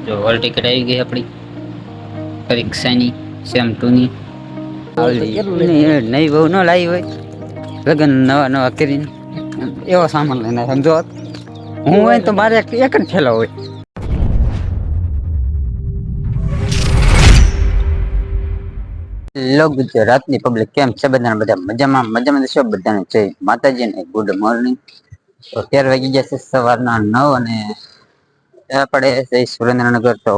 જો hall ticket આવી ગઈ આપણી પરીક્ષાની સેમ 2 ની નહીં બહુ ન લાવી હોય લગન નવા નવા કરીને એવો સામાન લઈને સમજો હું હોય તો મારે એક જ ઠેલો હોય. હેલો ગુજરાતની પબ્લિક કેમ છે? બધા મજામાં છો બધાને જય માતાજી ને ગુડ મોર્નિંગ. તો 13 વાગી જશે સવારના 9 અને આપણે જઈ સુરેન્દ્રનગર. તો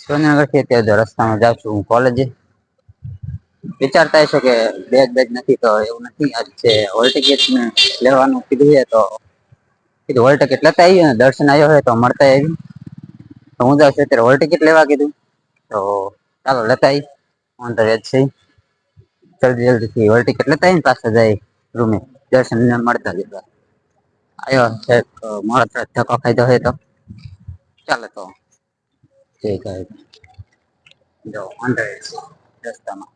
સુરેન્દ્રનગર થી અત્યારે રસ્તામાં જાઉં છું હું કોલેજે. વિચારતા હશો કે બેગ નથી તો એવું નથી આજ છે હોલ ટિકિટ લેવાનું કીધું છે તો કીધું હોલ ટિકિટ લેતા આવી ને દર્શન આવ્યો હોય તો મળતા આવી. તો હું જાઉં છું અત્યારે હોલ ટિકિટ લેવા કીધું તો ચાલો લેતા આવી. જલ્દી હોલ ટિકિટ લેતા આવીને પાછા જાય રૂમે દર્શન મળતા જતા. આવ્યો મોડો ધક્કો ખાધો હોય તો ચાલે તો રસ્તામાં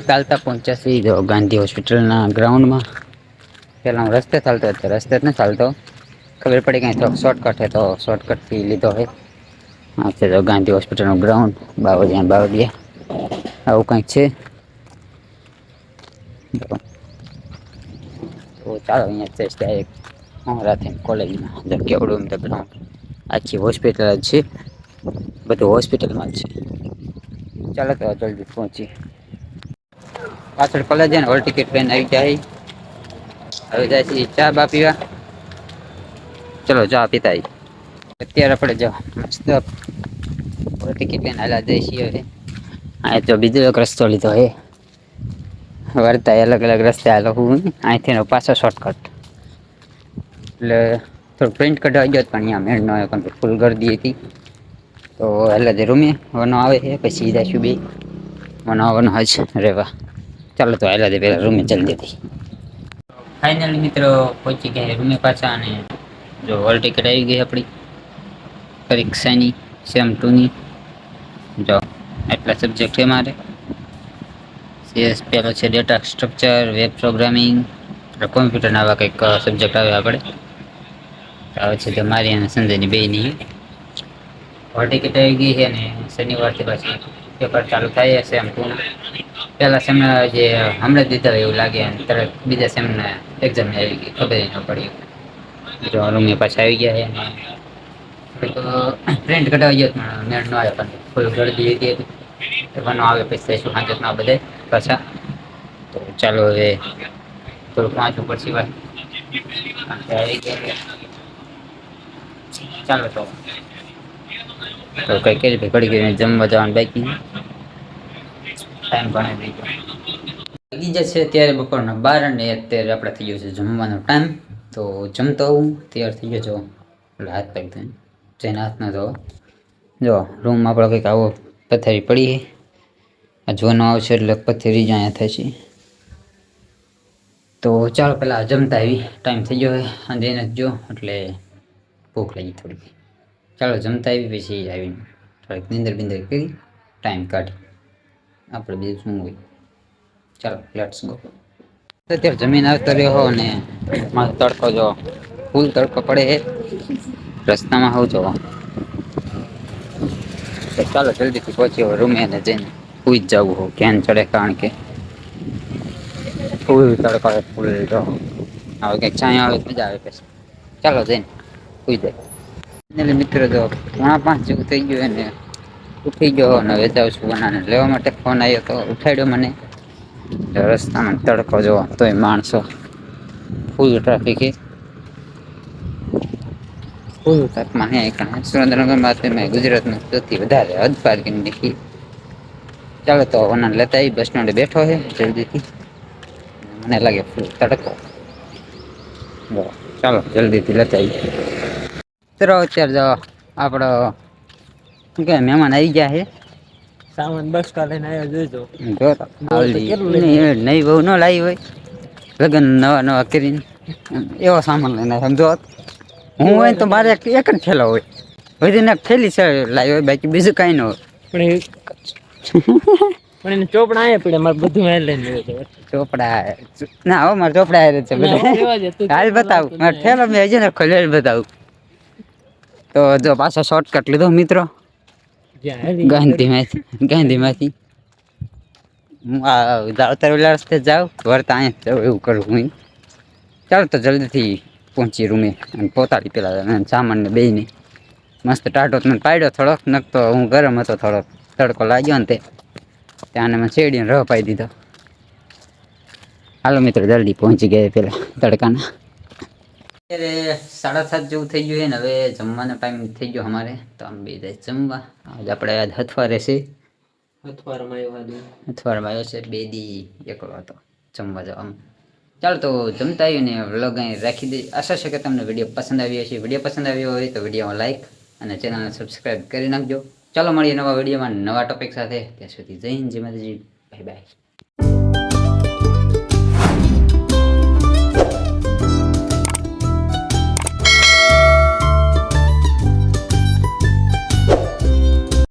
ચાલતા પહોંચ્યા ગાંધી હોસ્પિટલના ગ્રાઉન્ડમાં. પેલા હું રસ્તે ચાલતો રસ્તે જ ન ચાલતો ખબર પડી કઈ શોર્ટકટ હે તો શોર્ટકટ થી લીધો હોય. હા તો ગાંધી હોસ્પિટલ નું ગ્રાઉન્ડ બાવળિયા આવું કંઈક છે. તો ચાલો અહીંયા કોલેજમાં કેવડું ગ્રાઉન્ડ આખી હોસ્પિટલ જ છે. બધું હોસ્પિટલમાં જ છે. ચાલો તો જલ્દી પહોંચી પાછળ કોલેજ ને હોલ ટિકિટ લઈને આવી જાય. હવે જાય છે ચા બા પીવા. ચલો ચા પીતા આવીએ. અત્યારે આપણે જો મસ્ત ટિકિટ લઈને હાલ્યા જઈએ છીએ. હા તો બીજો એક રસ્તો લીધો હે. વળતા અલગ અલગ રસ્તે હાલો હું અહીંથી પાછો શોર્ટકટ. એટલે થોડું પ્રિન્ટ કઢાવી ગયો પણ અહીંયા મેળ ન આવ્યો ફૂલ ગરદી હતી. તો એટલે રૂમે વનો આવે છે પછી જઈશું બે વનો જ રેવા. ચાલો તો પેલા રૂમે જલ્દીથી. ફાઇનલી મિત્રો પહોંચી ગયા રૂમે પાછા અને જો હોલ ટિકિટ આવી ગઈ આપણી પરીક્ષાની સેમ 2 ની. જો એટલા સબ્જેક્ટ છે મારે. પેલો છે data structure, web programming, computer ના આવા કંઈક સબ્જેક્ટ આવે આપણે. આવે છે તો મારી અને સંજયની બેયની હોલ ટિકિટ આવી ગઈ છે ને શનિવારથી પાછી પેપર ચાલુ થાય હશે એમ. પેલા સેમના જે હમણાં દીધા હોય એવું લાગે તરત બીજા સેમને એક્ઝામ આવી ગઈ ખબર ન પડી. જો રૂમે પાછા આવી ગયા છે પ્રિન્ટ કઢાવી ગયો પણ મેળ ન આવ્યો પણ ફૂલ ગરદી હતી. આવે પછી શું ના બધે પાછા તો ચાલો હવે થોડુંક વાંચવું પડશે ચાલો તો કઈ ઘડી જમવા જવાનું બાકી ટાઈમ ઘણી લાગી જશે. અત્યારે બપોરના 12 અને અત્યારે આપણે થઈ ગયો છે જમવાનો ટાઈમ. તો જમતો હું તૈયાર થઈ ગયો છો એટલે હાથ પગ ધોઈને જઈને હાથ ના ધોવા. જો રૂમ આપણે કંઈક આવો પથારી પડી છે. આ જોવાનો આવશે એટલે પથારી જ અહીંયા થશે. તો ચાલો પેલા જમતા આવી ટાઈમ થઈ ગયો હોય અંધેને જો એટલે ભૂખ લાગી થોડી. ચાલો જમતા આવી પછી આવીને થોડીક નીંદર બિંદર કરી ટાઈમ કાઢી આપણે બીજું શું હોય. ચાલો લેટ્સ ગો. અત્યારે જમીન આવતો રહ્યો અને તડકો જો ફૂલ તડકો પડે છે રસ્તામાં આવું જોવા. ચાલો જલ્દીથી પહોંચી રૂમે અને જઈને સુઈ જ જવું હોય ક્યાં ચડે કારણ કે ફૂલ તડકો ફૂલ જો હવે કંઈક છાંય આવે મજા આવે પછી ચાલો જઈને સુઈ જાય. મિત્રો જો 4:30 જેવું થઈ ગયું એને ઉઠી ગયો અને હવે જાઉં છું બનાને લેવા માટે. ફોન આવ્યો તો ઉઠાડ્યો મને. રસ્તામાં તડકો જો તોય માણસો ફૂલ ટ્રાફિક છે. સુરેન્દ્રનગરમાં ગુજરાતનું સૌથી વધારે હદ પાર્કિંગ. ચાલો તો લેતા બસ સ્ટેન્ડ બેઠો છે જલ્દીથી. મને લાગે ફૂલ તડકો. ચાલો જલ્દીથી લેતા અત્યારે જો આપડો કે મહેમાન આવી ગયા છે. સામાન બસ લઈને આવ્યો જોઈજો નહીં બહુ ન લાવી હોય લગન નવા કરીને એવો સામાન લઈને સમજો. હું હોય તો મારે એક જ ઠેલો હોય વધીને થેલી છે લાવી હોય બાકી બીજું કઈ ન હોય. પણ એને ચોપડા આયા પડ્યા મારે બધું લઈને ચોપડા ના હો મારે ચોપડા છે હાલ બતાવું મારે ઠેલો મેં હજી ને ખોલેલ બતાવું. તો જો પાછો શોર્ટકટ લીધો મિત્રો ગાંધીમાંથી હું આવતા ઓલા રસ્તે જાઉં વળતા અહીંયા જાઉં એવું કરું હું. ચાલો તો જલ્દીથી પહોંચી રૂમે અને પોતાડી પેલા સામાનને બેયને મસ્ત ટાઢો મને પાડ્યો થોડોક નકતો હું ગરમ હતો થોડોક તડકો લાગ્યો ને તે ત્યાંને મેં શેડીને રહ પાઈ દીધો. હાલો મિત્રો જલ્દી પહોંચી ગયા પેલા તડકાના. અત્યારે 7:30 જેવું થઈ ગયું છે ને હવે જમવાનો ટાઈમ થઈ ગયો અમારે તો આમ બે જાય જમવા. આજે આપણે આજ હથવારે છે. અથવારમાં આવ્યો છે 2 દી એકલો હતો જમવા જવામાં. ચાલો તો જમતા આવીને વ્લોગ અહીં રાખી દઈએ. આશા છે કે તમને વિડીયો પસંદ આવ્યો હશે. વિડીયો પસંદ આવ્યો હોય તો વિડીયોમાં લાઈક અને ચેનલને સબસ્ક્રાઈબ કરી નાખજો. ચાલો મળીએ નવા વિડીયોમાં નવા ટોપિક સાથે. ત્યાં સુધી જય હિન્દ, જય માતાજી, બાય બાય.